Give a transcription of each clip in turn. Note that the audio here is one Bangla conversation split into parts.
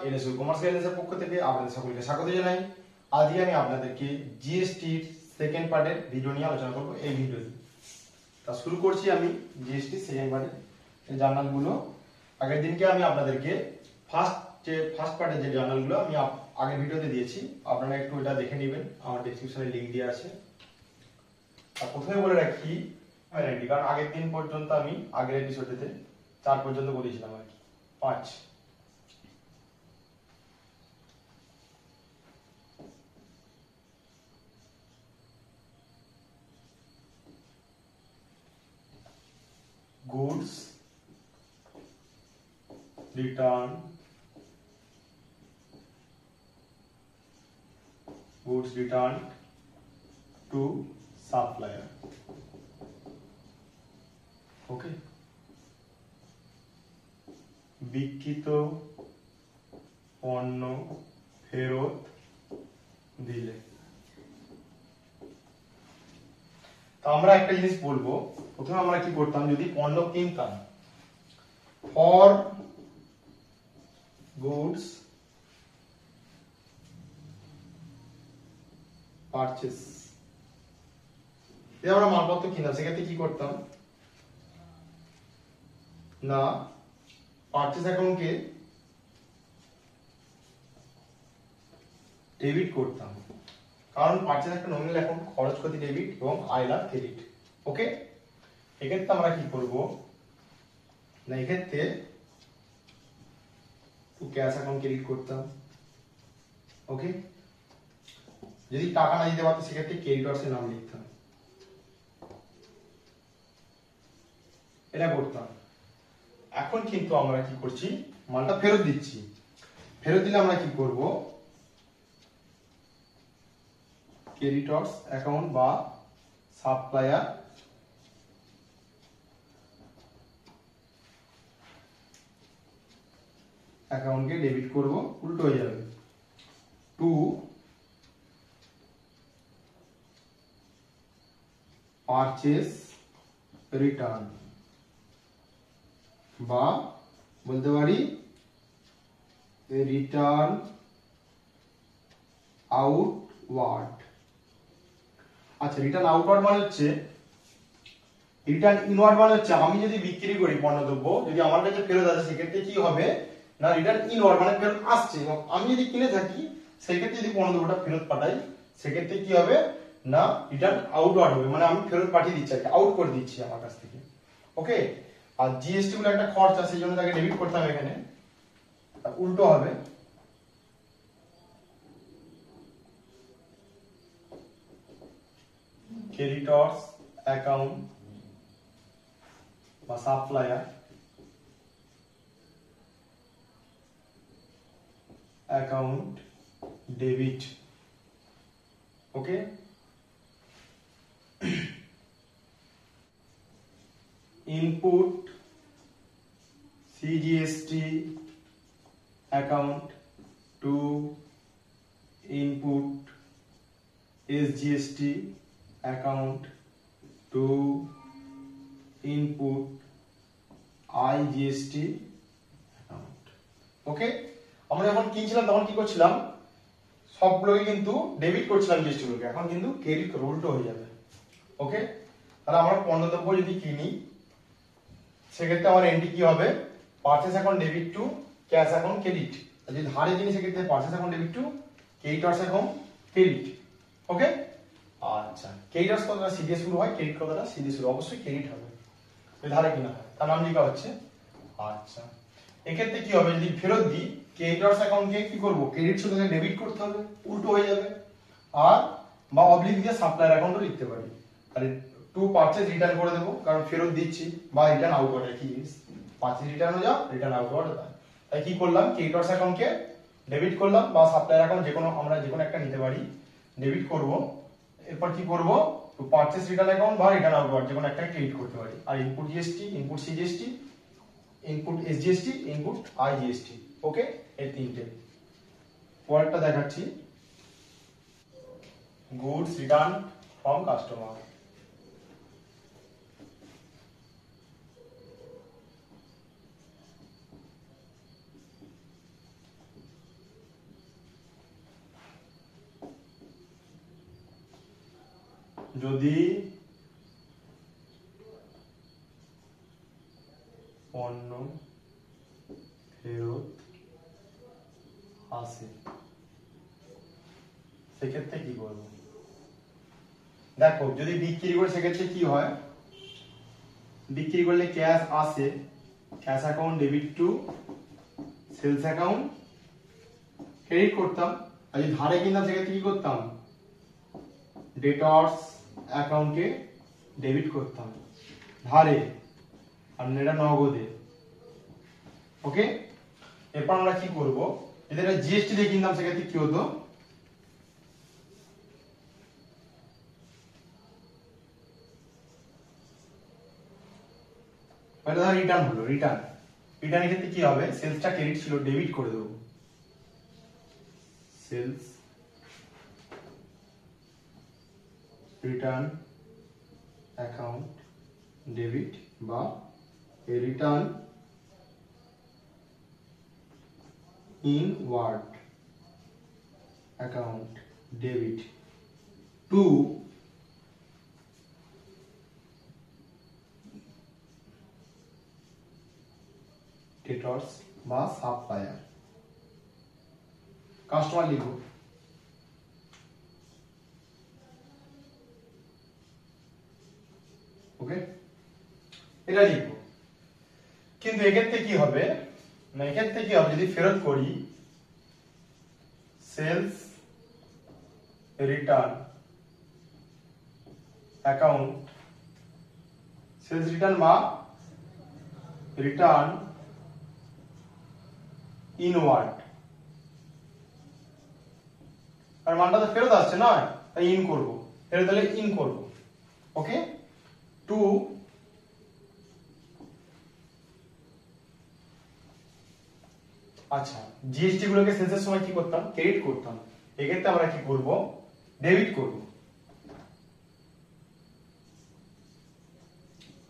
এনএসইউ কমার্স গাইডেন্সের পক্ষ থেকে আপনাদের সকলকে স্বাগত জানাই। আজকে আমি আপনাদেরকে জিএসটির সেকেন্ড পার্টের ভিডিও নিয়ে আলোচনা করব এই ভিডিওতে। তা শুরু করছি আমি জিএসটি সেকেন্ড পার্টের এই জার্নালগুলো। আগের দিনকে আমি আপনাদেরকে ফার্স্ট পার্টের যে জার্নালগুলো আমি আগের ভিডিওতে দিয়েছি, আপনারা একটু এটা দেখে নেবেন, আমার ডেসক্রিপশনে লিংক দেওয়া আছে। আর প্রথমে বলে রাখি কারণ আগের দিন পর্যন্ত আমি আগের এপিসোডেতে 4 পর্যন্ত বলেছিলাম আর কি, 5 goods return to supplier. ওকে, বিক্রিত পণ্য ফেরত দিলে। তো আমরা একটা জিনিস বলবো, প্রথমে আমরা কি করতাম, যদি পণ্য কিনতাম, ফর গুডস পারচেস, যদি আমরা মালপত্র কিনতাম সেক্ষেত্রে কি করতাম না, পারচেস অ্যাকাউন্টকে ডেবিট করতাম, কারণ পারচেস একটা নমিনাল অ্যাকাউন্ট, খরচ ক্ষতি ডেবিট এবং আয় লাভ ক্রেডিট। ওকে, এক্ষেত্রে আমরা কি করব না, এক্ষেত্রে ক্যাশ অ্যাকাউন্ট ক্রেডিট করতাম। ওকে, যদি টাকা না দিতে পারতো সেক্ষেত্রে ক্রেডিটরসের নাম লিখতাম, এটা করতাম। এখন কিন্তু আমরা কি করছি, মালটা ফেরত দিচ্ছি। ফেরত দিলে আমরা কি করব, ক্রেডিটরস অ্যাকাউন্ট বা সাপ্লায়ার অ্যাকাউন্টকে ডেবিট করব, উল্টো হয়ে যাবে, টু পারচেস রিটার্ন, বা বলতে পারি রিটার্ন আউটওয়ার্ড। আচ্ছা, রিটার্ন আউটওয়ার্ড মানে হচ্ছে, রিটার্ন ইনওয়ার্ড মানে হচ্ছে আমি যদি বিক্রি করি পণ্যদ্রব্য, যদি আমার কাছে ফেরত আসে সেক্ষেত্রে কি হবে না, রিটার্ন ইনওয়ার্ড মানে ফেরত আসছে, এবং আমি যদি কিনে থাকি সেক্ষেত্রে যদি পণ্যদ্রব্যটা ফেরত পাঠাই সেক্ষেত্রে কি হবে না, রিটার্ন আউটওয়ার্ড হবে, মানে আমি ফেরত পাঠিয়ে দিচ্ছি আর কি, আউট করে দিচ্ছি আমার কাছ থেকে। ওকে, আর জিএসটি গুলো একটা খরচা, সেই জন্য তাকে ডেবিট করতে হবে, এখানে উল্টো হবে, ক্রেডিটরস অ্যাকাউন্ট বা supplier account debit. Okay, input CGST account to input SGST account to input IGST account. Okay, আমরা যখন কিনছিলাম তখন কি করছিলাম, সবগুলোকে কিন্তু ডেবিট করছিলাম জিএসটি গুলোকে, এখন কিন্তু ক্রেডিট উল্টো হয়ে যাবে। ওকে, তাহলে আমরা পণ্যদ্রব্য যদি কিনি সেক্ষেত্রে আমার এন্ট্রি কি হবে, purchase account debit to cash account credit. আর যদি ধারে কিনি সেক্ষেত্রে purchase account debit to creditors account credit. Okay, আচ্ছা, ক্রেডিটরস কথাটা সি দিয়ে শুরু হয়, ক্রেডিট কথাটা সি দিয়ে শুরু, অবশ্যই ক্রেডিট হবে যদি ধারে কিনা হয়, তার নাম লেখা হচ্ছে। আচ্ছা, এক্ষেত্রে কি হবে, যদি ফেরত দিই ক্রেডিটরস অ্যাকাউন্টকে কি করব, ক্রেডিট সাথে ডেবিট করতে হবে, উল্টো হয়ে যাবে, আর বা অবলিক দিয়ে সাপ্লায়ার অ্যাকাউন্টও লিখতে পারি, তাহলে টু পারচেজ রিটার্ন করে দেবো, কারণ ফেরত দিচ্ছি, বা রিটার্ন আউটওয়ার্ড, কি পারচেজ রিটার্নও যা রিটার্ন আউটওয়ার্ড তাই। তাই কি করলাম, ক্রেডিটরস অ্যাকাউন্টকে ডেবিট করলাম, বা সাপ্লায়ার অ্যাকাউন্ট আমরা যে কোনো একটা নিতে পারি, ডেবিট করব। এরপর কি করব, টু পারচেজ রিটার্ন অ্যাকাউন্ট বা রিটার্ন আউটওয়ার্ড যে কোনো একটা ক্রেডিট করতে পারি। আর input GST, input CGST, input SGST, input IGST. Okay, এই তিনটে। পরেরটা দেখাচ্ছি, গুডস রিটার্ন ফ্রম কাস্টমার। যদি পণ্য ফেরত আসে সেক্ষেত্রে কি করব? দেখো যদি বিক্রি করে সেক্ষেত্রে কি হয়, বিক্রি করলে ক্যাশ আসে, cash account debit to sales account credit করতাম, আর যদি ধারে কিনতাম সেক্ষেত্রে কি করতাম, ডেটর্স অ্যাকাউন্টকে ডেবিট করতাম ধারে, আর এটা নগদে। ওকে, এরপর আমরা কি করব, যদি এটা জিএসটি দিয়ে কিনতাম সেক্ষেত্রে কি হতো, এটা ধর রিটার্ন হলো, রিটার্নের ক্ষেত্রে কি হবে, সেলসটা ক্রেডিট ছিল ডেবিট করে দেবো, সেলস রিটার্ন অ্যাকাউন্ট ডেবিট বা return inward account debit two debtors বা সাপ্লায়ার, কাস্টমার লিখো। ওকে, এটা লিখবো। কিন্তু এক্ষেত্রে কি হবে না, এক্ষেত্রে কি হবে যদি ফেরত করি, sales return account, sales return বা রিটার্ন ইনওয়ার্ড, আর মানটা তো ফেরত আসছে না, তাই ইন করব, ফেরত হলে ইন করব। ওকে, টু আচ্ছা জিএসটি গুলোকে সেলসের সময় কি করতাম, ক্রেডিট করতাম, এক্ষেত্রে আমরা কি করব, ডেবিট করব।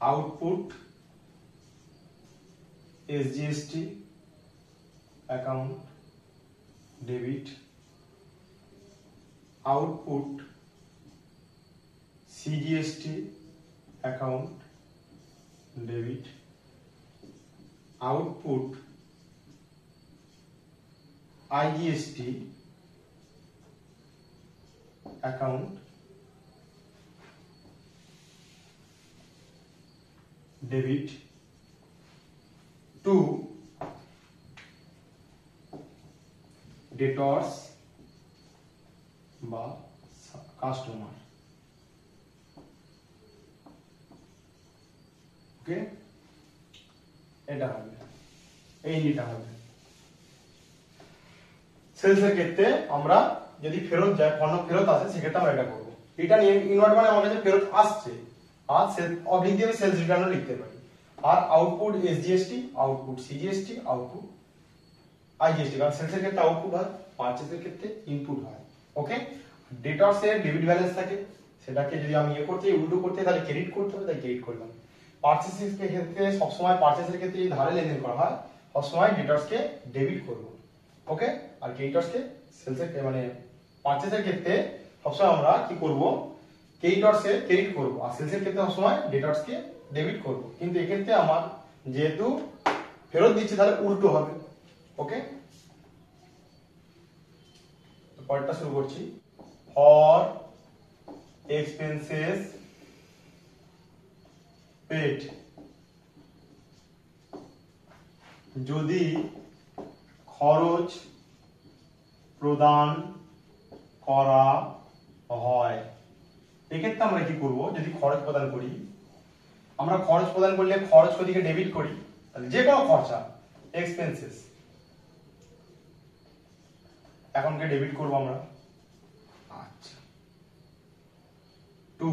Output SGST account debit, output CGST account debit, output IGST account debit two debtors বা কাস্টমার। ওকে, এটা হবে, এই নিটা হবে। সেলসের ক্ষেত্রে আমরা যদি ফেরত যায়, পণ্য ফেরত আসে সেক্ষেত্রে আমরা এটা করবো, রিটার্ন ইনওয়ার্ড মানে আমার কাছে ফেরত আসছে, আর অবলিক দিয়ে সেলস রিটার্নও লিখতে পারি, আর output SGST, output CGST, output IGST, কারণ সেলসের ক্ষেত্রে আউটপুট হয়, পারচেজের ক্ষেত্রে ইনপুট হয়। ওকে, ডেটর্স এর ডেবিট ব্যালেন্স থাকে, সেটাকে যদি আমি করতে উল্টো করতে তাহলে ক্রেডিট করতে হবে, তাই ক্রেডিট করলাম। পারচেজের ক্ষেত্রে সবসময়, পারচেজের ক্ষেত্রে যদি ধারে লেনদেন করা হয় সবসময় ডেটর্সকে ডেবিট করব। ওকে, আর ক্রেডিটর্সকে সেলসের মানে পারচেজের ক্ষেত্রে সবসময় আমরা কি করব, ক্রেডিটর্সে ক্রেডিট করব, আর সেলসের ক্ষেত্রে সবসময় ডেটর্সকে ডেবিট করব। কিন্তু এক্ষেত্রে আমার যেহেতু ফেরত দিচ্ছি তাহলে উল্টো হবে। ওকে, পরেরটা শুরু করছি। ফর এক্সপেন্সেস পেড, যদি খরচ প্রদান করা হয়, এক্ষেত্রে আমরা কি করব, যদি খরচ প্রদান করি, আমরা খরচ প্রদান করলে খরচ দিকে ডেবিট করি, তাহলে যে কোনো খরচা এক্সপেন্সেস অ্যাকাউন্টকে ডেবিট করব আমরা। আচ্ছা, টু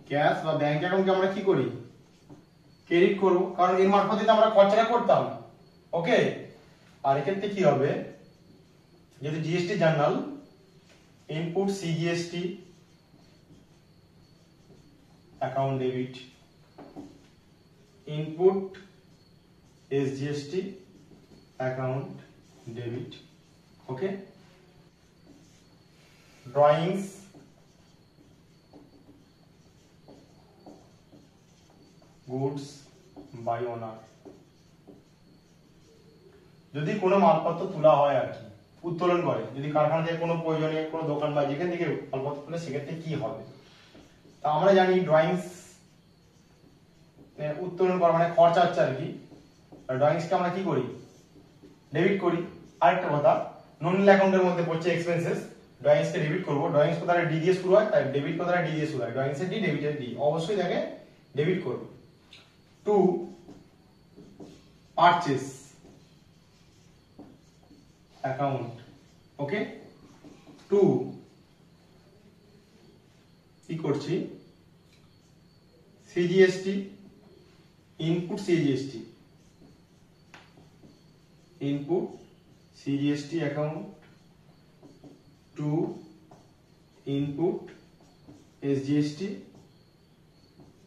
ক্যাশ বা ব্যাংক অ্যাকাউন্টকে আমরা কি করি, ক্রেডিট করব, কারণ এর মারফতে আমরা খরচাটা করতাম। ওকে, আর এক্ষেত্রে কি হবে, যেহেতু GST journal, input CGST account debit, input SGST account debit okay, drawings goods by owner, যদি কোনো মালপত্র তোলা হয় আর কি, উত্তোলন করে, যদি কারখানা থেকে কোনো প্রয়োজনে কোনো দোকান বা যেখান থেকে মালপত্র তোলে সেক্ষেত্রে কি হবে। তা আমরা জানি ড্রয়িংস উত্তোলন করা মানে খরচা হচ্ছে আর কি, ড্রয়িংসকে আমরা কি করি, ডেবিট করি। আরেকটা কথা, নন অ্যাকাউন্টের মধ্যে পড়ছে এক্সপেন্সেস, ড্রয়িংসকে ডেবিট করব, ড্রয়িংস কথাটা ডি দিয়ে শুরু হয়, তাই ডেবিট কথাটা ডি দিয়ে শুরু হয়, ড্রয়িংসের ডি, ডেবিটের ডি, অবশ্যই তাকে ডেবিট করব। To purchase account, okay, to কি করছি, CGST input, CGST input CGST account, to input SGST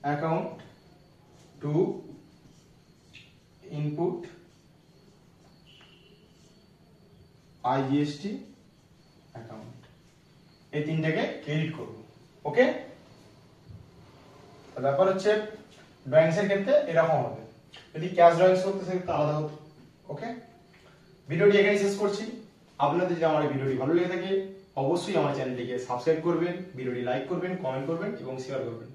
account, to input IGST account, এই তিনটাকে ক্রেডিট করব। ওকে, ব্যাপার হচ্ছে ড্রয়িংস এর ক্ষেত্রে এরকম হবে, যদি ক্যাশ ড্রয়িংস করতে সেক্ষেত্রে আলাদা হতো। ওকে, ভিডিওটি এখানেই শেষ করছি। আপনাদের যদি আমার এই ভিডিওটি ভালো লেগে থাকে অবশ্যই আমার চ্যানেলটিকে সাবস্ক্রাইব করবেন, ভিডিওটি লাইক করবেন, কমেন্ট করবেন এবং শেয়ার করবেন।